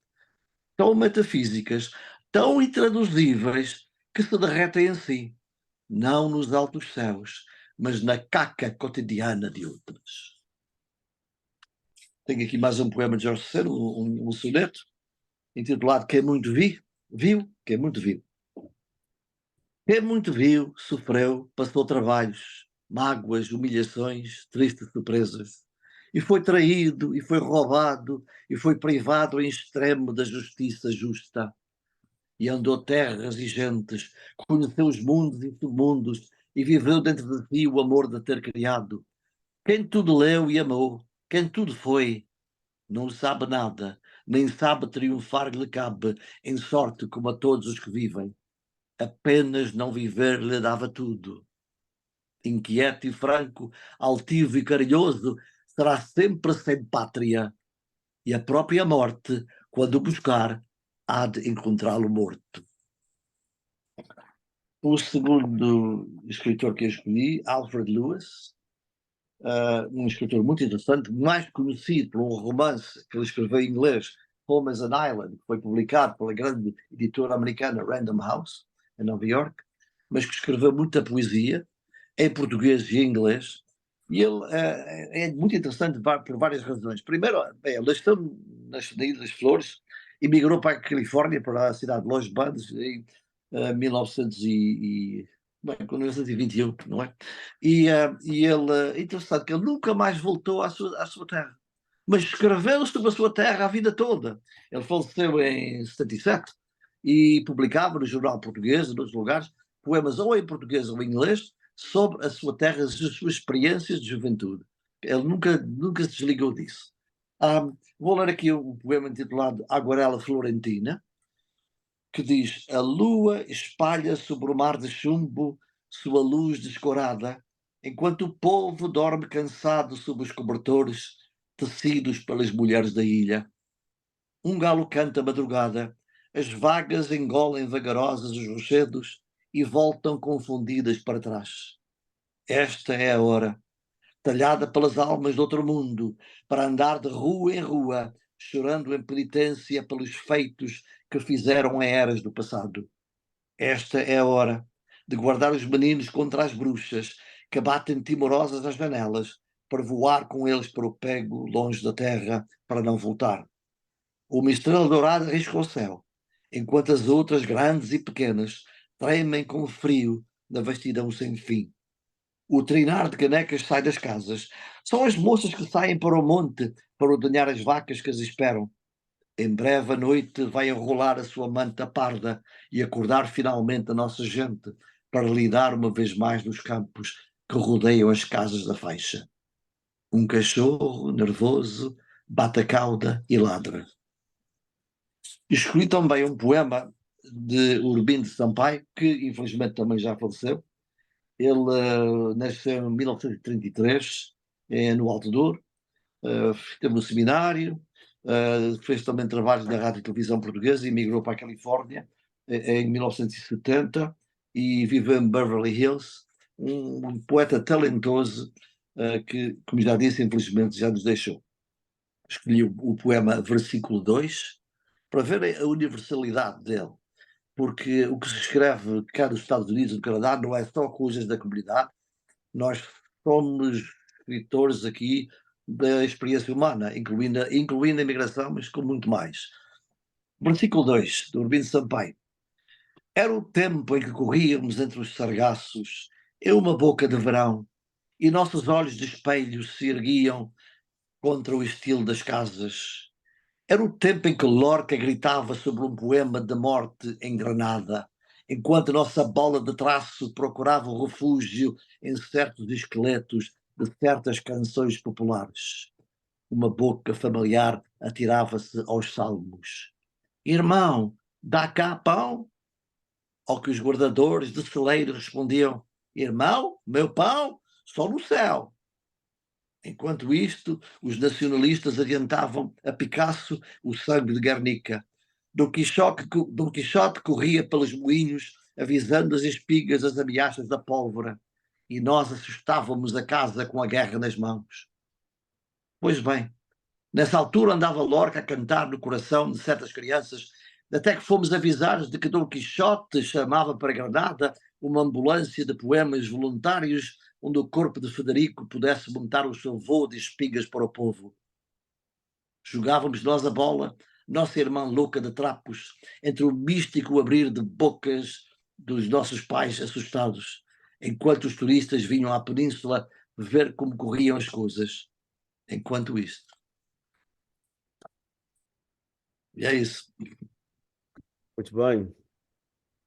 D: Tão metafísicas, tão intraduzíveis, que se derretem em si, não nos altos céus, mas na caca cotidiana de outras. Tenho aqui mais um poema de Jorge Sena, um soneto, intitulado Quem Muito Viu, Quem Muito Viu. Quem muito viu, sofreu, passou trabalhos, mágoas, humilhações, tristes surpresas, e foi traído, e foi roubado, e foi privado em extremo da justiça justa, e andou terras e gentes, conheceu os mundos e submundos, e viveu dentro de si o amor de ter criado. Quem tudo leu e amou, Quem tudo foi, não sabe nada, nem sabe triunfar lhe cabe, em sorte como a todos os que vivem. Apenas não viver lhe dava tudo. Inquieto e franco, altivo e carinhoso, será sempre sem pátria. E a própria morte, quando o buscar, há de encontrá-lo morto. O segundo escritor que eu escolhi, Alfred Lewis, um escritor muito interessante, mais conhecido por um romance que ele escreveu em inglês, Home as an Island, que foi publicado pela grande editora americana Random House, em Nova York, mas que escreveu muita poesia, em português e em inglês. E ele é muito interessante por várias razões. Primeiro, bem, ele nasceu nas Ilhas Flores, emigrou para a Califórnia, para a cidade de Los Angeles, em 1921, não é? E ele, interessante que ele nunca mais voltou à sua terra, mas escreveu sobre a sua terra a vida toda. Ele faleceu em 77 e publicava no jornal português, em outros lugares, poemas ou em português ou em inglês, sobre a sua terra, as suas experiências de juventude. Ele nunca se desligou disso. Vou ler aqui um poema intitulado Aguarela Florentina, que diz: a lua espalha sobre o mar de chumbo sua luz descorada, enquanto o povo dorme cansado sob os cobertores tecidos pelas mulheres da ilha. Um galo canta à madrugada, as vagas engolem vagarosas os rochedos e voltam confundidas para trás. Esta é a hora, talhada pelas almas do outro mundo, para andar de rua em rua, chorando em penitência pelos feitos que fizeram em eras do passado. Esta é a hora de guardar os meninos contra as bruxas que batem timorosas às janelas para voar com eles para o pego, longe da terra, para não voltar. Uma estrela dourada risca o céu, enquanto as outras, grandes e pequenas, tremem com frio na vastidão sem fim. O trinar de canecas sai das casas. São as moças que saem para o monte para ordenhar as vacas que as esperam. Em breve a noite vai enrolar a sua manta parda e acordar finalmente a nossa gente para lidar uma vez mais nos campos que rodeiam as casas da faixa. Um cachorro nervoso bate a cauda e ladra. Escolhi também um poema de Urbino de Sampaio, que infelizmente também já faleceu. Ele nasceu em 1933, no Alto Douro, teve um seminário, fez também trabalhos na Rádio e Televisão Portuguesa e emigrou para a Califórnia em 1970 e viveu em Beverly Hills, um poeta talentoso que, como já disse, infelizmente já nos deixou. Escolhi o poema Versículo 2 para ver a universalidade dele, porque o que se escreve cá nos Estados Unidos e no Canadá não é só coisas da comunidade, nós somos escritores aqui da experiência humana, incluindo a imigração, mas com muito mais. Versículo 2, do Urbino Sampaio. Era o tempo em que corríamos entre os sargaços, em uma boca de verão, e nossos olhos de espelho se erguiam contra o estilo das casas. Era o tempo em que Lorca gritava sobre um poema de morte em Granada, enquanto a nossa bola de traço procurava o refúgio em certos esqueletos de certas canções populares. Uma boca familiar atirava-se aos salmos. Irmão, dá cá pão? Ao que os guardadores de celeiro respondiam: Irmão, meu pão, só no céu. Enquanto isto, os nacionalistas adiantavam a Picasso o sangue de Guernica. Dom Quixote corria pelos moinhos, avisando as espigas as ameaças da pólvora, e nós assustávamos a casa com a guerra nas mãos. Pois bem, nessa altura andava Lorca a cantar no coração de certas crianças, até que fomos avisados de que Dom Quixote chamava para Granada uma ambulância de poemas voluntários onde o corpo de Federico pudesse montar o seu voo de espigas para o povo. Jogávamos nós a bola, nossa irmã louca de trapos, entre o místico abrir de bocas dos nossos pais assustados, enquanto os turistas vinham à península ver como corriam as coisas. Enquanto isto. E é isso.
A: Muito bem.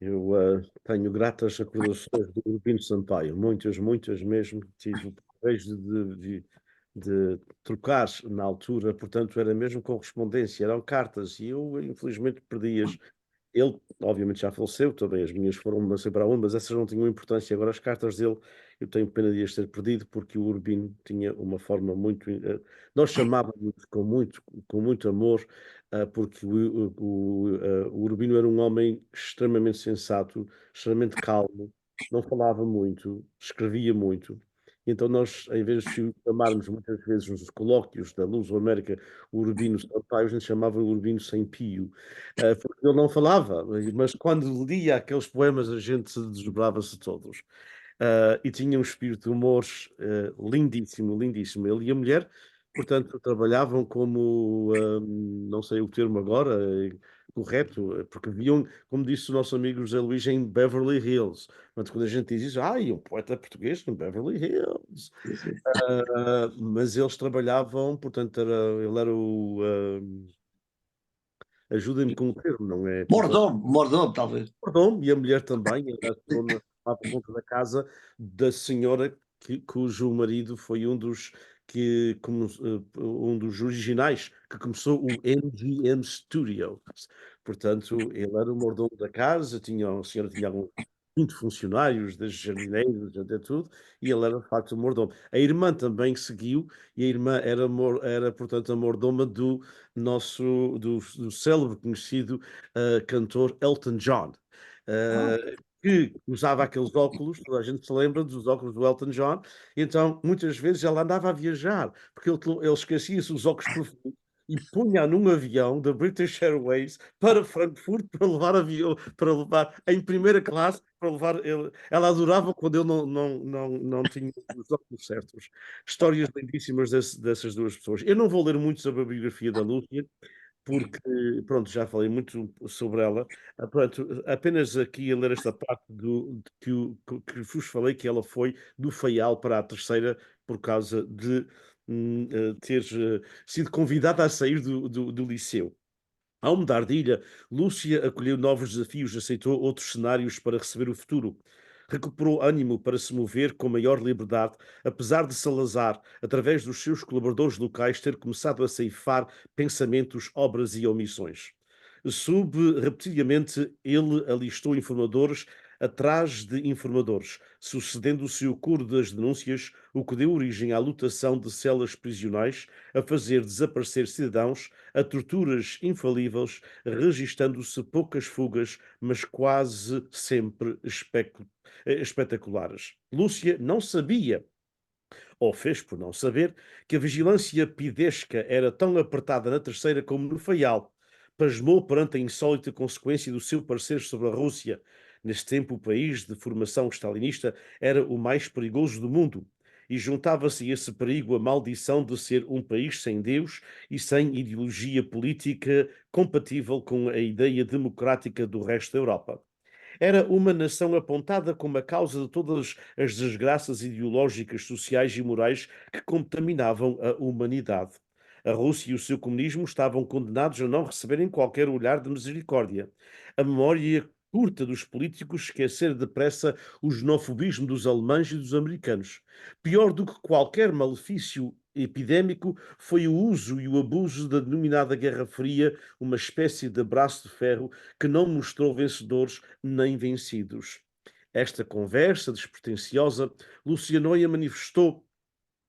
A: Eu tenho gratas recordações do Urbino Sampaio, muitas mesmo. Tive o privilégio de de trocar na altura, portanto, era mesmo correspondência, eram cartas, e eu, infelizmente, perdi-as. Ele, obviamente, já faleceu, também as minhas foram não sei para onde, mas essas não tinham importância. Agora, as cartas dele, eu tenho pena de as ter perdido, porque o Urbino tinha uma forma muito. Nós chamávamos com muito amor, porque o Urbino era um homem extremamente sensato, extremamente calmo, não falava muito, escrevia muito. Então, nós, em vez de o chamarmos muitas vezes nos colóquios da Luso-América o Urbino Sampaio, a gente chamava o Urbino Sem Pio, porque ele não falava, mas quando lia aqueles poemas a gente desdobrava-se todos. E tinha um espírito de humor lindíssimo, lindíssimo. Ele e a mulher, portanto, trabalhavam como, não sei o termo agora, correto, porque viviam, como disse o nosso amigo José Luís, em Beverly Hills. Portanto, quando a gente diz isso, um poeta português em Beverly Hills. Mas eles trabalhavam, portanto, ele era o. Ajuda-me com o termo, não é?
D: Mordomo, talvez.
A: Mordomo, e a mulher também, era a dona, tomava conta da casa da senhora cujo marido foi um dos originais que começou o MGM Studios. Portanto, ele era o mordomo da casa, a senhora tinha alguns 20 funcionários, desde jardineiros até tudo, e ele era de facto o mordomo. A irmã também seguiu, e a irmã era portanto, a mordoma do célebre conhecido cantor Elton John, que usava aqueles óculos, toda a gente se lembra dos óculos do Elton John, então muitas vezes ela andava a viajar, porque ele esquecia-se os óculos profundos e punha num avião da British Airways para Frankfurt para levar em primeira classe, para levar ele. Ela adorava quando ele não tinha os óculos certos. Histórias lindíssimas dessas duas pessoas. Eu não vou ler muito sobre a biografia da Lúcia, porque, pronto, já falei muito sobre ela. Pronto, apenas aqui a ler esta parte que vos falei, que ela foi do Faial para a terceira por causa de ter sido convidada a sair do liceu. Ao mudar de ilha, Lúcia acolheu novos desafios, aceitou outros cenários para receber o futuro. Recuperou ânimo para se mover com maior liberdade, apesar de Salazar, através dos seus colaboradores locais, ter começado a ceifar pensamentos, obras e omissões. Subrepticiamente, ele alistou informadores atrás de informadores, sucedendo-se o coro das denúncias, o que deu origem à lotação de celas prisionais, a fazer desaparecer cidadãos, a torturas infalíveis, registando-se poucas fugas, mas quase sempre espetaculares. Lúcia não sabia, ou fez por não saber, que a vigilância pidesca era tão apertada na terceira como no Faial. Pasmou perante a insólita consequência do seu parecer sobre a Rússia. Nesse tempo, o país de formação stalinista era o mais perigoso do mundo. E juntava-se a esse perigo a maldição de ser um país sem Deus e sem ideologia política compatível com a ideia democrática do resto da Europa. Era uma nação apontada como a causa de todas as desgraças ideológicas, sociais e morais que contaminavam a humanidade. A Rússia e o seu comunismo estavam condenados a não receberem qualquer olhar de misericórdia. A memória curta dos políticos esquecer depressa o xenofobismo dos alemães e dos americanos. Pior do que qualquer malefício epidémico foi o uso e o abuso da denominada Guerra Fria, uma espécie de braço de ferro que não mostrou vencedores nem vencidos. Esta conversa despretensiosa, Lucianoia manifestou,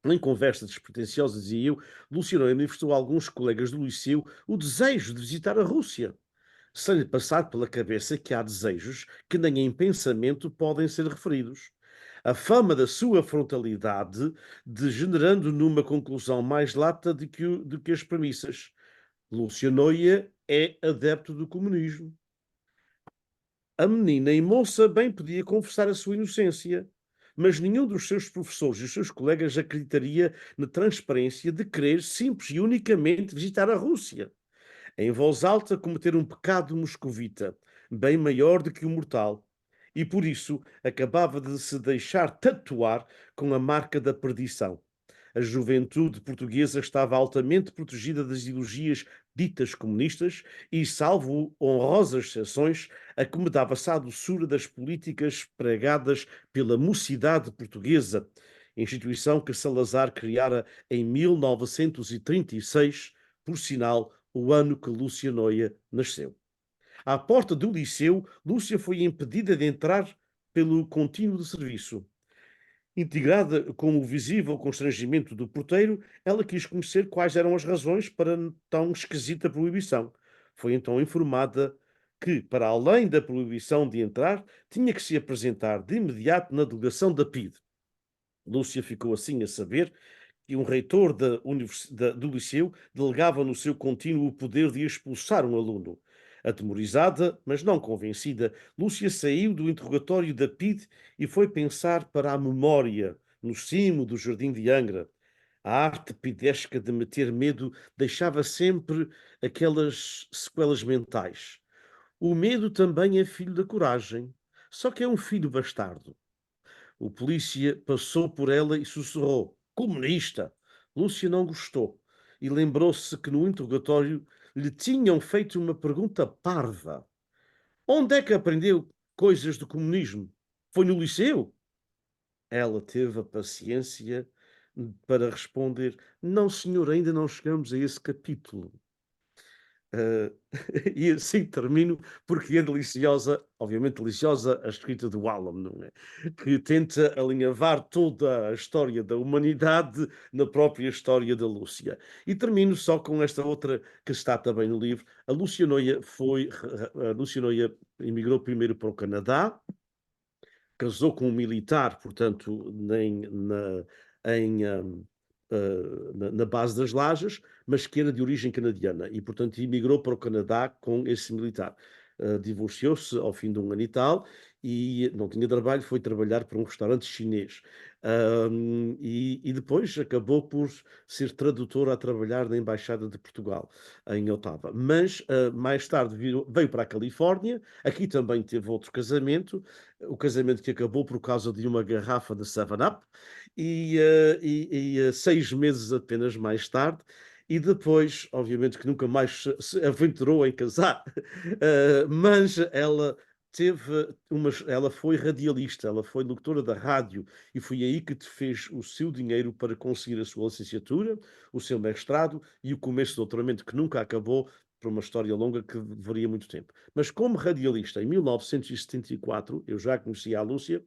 A: em conversa despretensiosa, dizia eu, Lucianoia manifestou a alguns colegas do liceu o desejo de visitar a Rússia, sem lhe passar pela cabeça que há desejos que nem em pensamento podem ser referidos. A fama da sua frontalidade degenerando numa conclusão mais lata do que as premissas. Lucianoia é adepto do comunismo. A menina e moça bem podia confessar a sua inocência, mas nenhum dos seus professores e os seus colegas acreditaria na transparência de querer simples e unicamente visitar a Rússia. Em voz alta, cometer um pecado moscovita, bem maior do que o mortal. E por isso acabava de se deixar tatuar com a marca da perdição. A juventude portuguesa estava altamente protegida das ideologias ditas comunistas e, salvo honrosas exceções, acomodava-se à doçura das políticas pregadas pela mocidade portuguesa instituição que Salazar criara em 1936, por sinal, o ano que Lúcia Noia nasceu. À porta do liceu, Lúcia foi impedida de entrar pelo contínuo de serviço. Integrada com o visível constrangimento do porteiro, ela quis conhecer quais eram as razões para tão esquisita proibição. Foi então informada que, para além da proibição de entrar, tinha que se apresentar de imediato na delegação da PIDE. Lúcia ficou assim a saber que um reitor do liceu delegava no seu contínuo o poder de expulsar um aluno. Atemorizada, mas não convencida, Lúcia saiu do interrogatório da PIDE e foi pensar para a memória, no cimo do Jardim de Angra. A arte pidesca de meter medo deixava sempre aquelas sequelas mentais. O medo também é filho da coragem, só que é um filho bastardo. O polícia passou por ela e sussurrou: comunista! Lúcia não gostou e lembrou-se que no interrogatório lhe tinham feito uma pergunta parva. Onde é que aprendeu coisas do comunismo? Foi no liceu? Ela teve a paciência para responder: não, senhor, ainda não chegamos a esse capítulo. E assim termino, porque é deliciosa, obviamente deliciosa, a escrita do Hallam, não é? Que tenta alinhavar toda a história da humanidade na própria história da Lúcia. E termino só com esta outra que está também no livro. A Lúcia Noia emigrou primeiro para o Canadá, casou com um militar, portanto, na base das Lajes, mas que era de origem canadiana e, portanto, emigrou para o Canadá com esse militar. Divorciou-se ao fim de um ano e tal e não tinha trabalho, foi trabalhar para um restaurante chinês. E depois acabou por ser tradutor a trabalhar na Embaixada de Portugal, em Ottawa. Mas mais tarde veio para a Califórnia, aqui também teve outro casamento, o casamento que acabou por causa de uma garrafa de 7-Up, e 6 meses apenas mais tarde, e depois, obviamente, que nunca mais se aventurou em casar, mas ela foi radialista, ela foi locutora da rádio, e foi aí que te fez o seu dinheiro para conseguir a sua licenciatura, o seu mestrado e o começo do doutoramento, que nunca acabou, por uma história longa que levaria muito tempo. Mas como radialista, em 1974, eu já conhecia a Lúcia.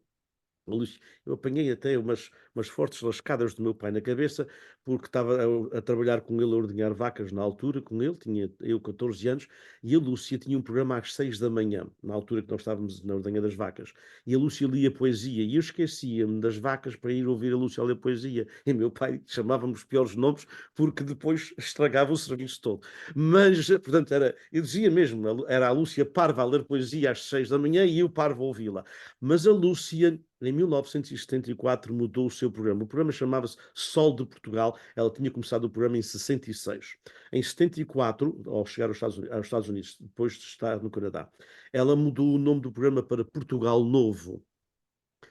A: Eu apanhei até umas fortes lascadas do meu pai na cabeça, porque estava a trabalhar com ele, a ordenhar vacas na altura, com ele, tinha eu 14 anos, e a Lúcia tinha um programa às 6 da manhã, na altura que nós estávamos na ordenha das vacas, e a Lúcia lia poesia, e eu esquecia-me das vacas para ir ouvir a Lúcia ler poesia, e meu pai chamava-me os piores nomes, porque depois estragava o serviço todo. Mas, portanto, eu dizia mesmo, era a Lúcia parva a ler poesia às 6 da manhã, e eu parvo a ouvi-la. Mas a Lúcia, em 1974, mudou o seu programa. O programa chamava-se Sol de Portugal. Ela tinha começado o programa em 66. Em 74, ao chegar aos Estados Unidos, depois de estar no Canadá, ela mudou o nome do programa para Portugal Novo.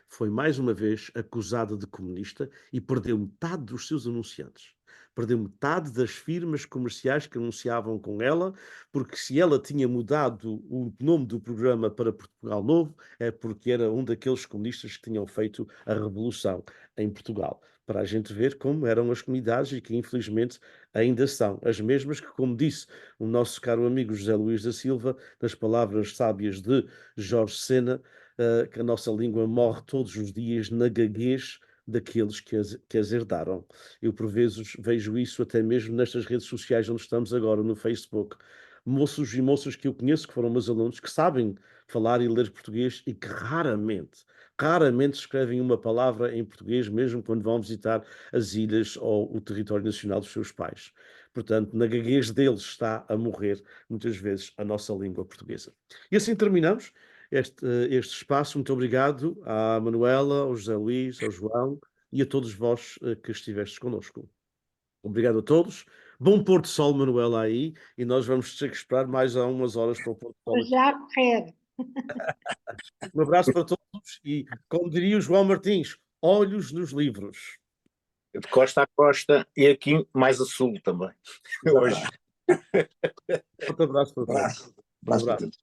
A: Foi mais uma vez acusada de comunista e perdeu metade dos seus anunciantes. Perdeu metade das firmas comerciais que anunciavam com ela, porque se ela tinha mudado o nome do programa para Portugal Novo, é porque era um daqueles comunistas que tinham feito a revolução em Portugal. Para a gente ver como eram as comunidades e que, infelizmente, ainda são as mesmas que, como disse o nosso caro amigo José Luís da Silva, nas palavras sábias de Jorge Sena, que a nossa língua morre todos os dias na gaguez daqueles que as herdaram. Eu, por vezes, vejo isso até mesmo nestas redes sociais onde estamos agora, no Facebook. Moços e moças que eu conheço, que foram meus alunos, que sabem falar e ler português e que raramente escrevem uma palavra em português, mesmo quando vão visitar as ilhas ou o território nacional dos seus pais. Portanto, na gaguez deles está a morrer, muitas vezes, a nossa língua portuguesa. E assim terminamos este espaço. Muito obrigado à Manuela, ao José Luís, ao João e a todos vós que estivestes connosco. Obrigado a todos. Bom pôr do sol, Manuela, aí, e nós vamos ter que esperar mais há umas horas para o pôr do sol.
B: Já a correr.
A: Um abraço para todos e, como diria o João Martins, olhos nos livros.
C: De costa a costa e aqui mais a sul também. Hoje.
A: Um abraço para todos.
D: Abraço para todos.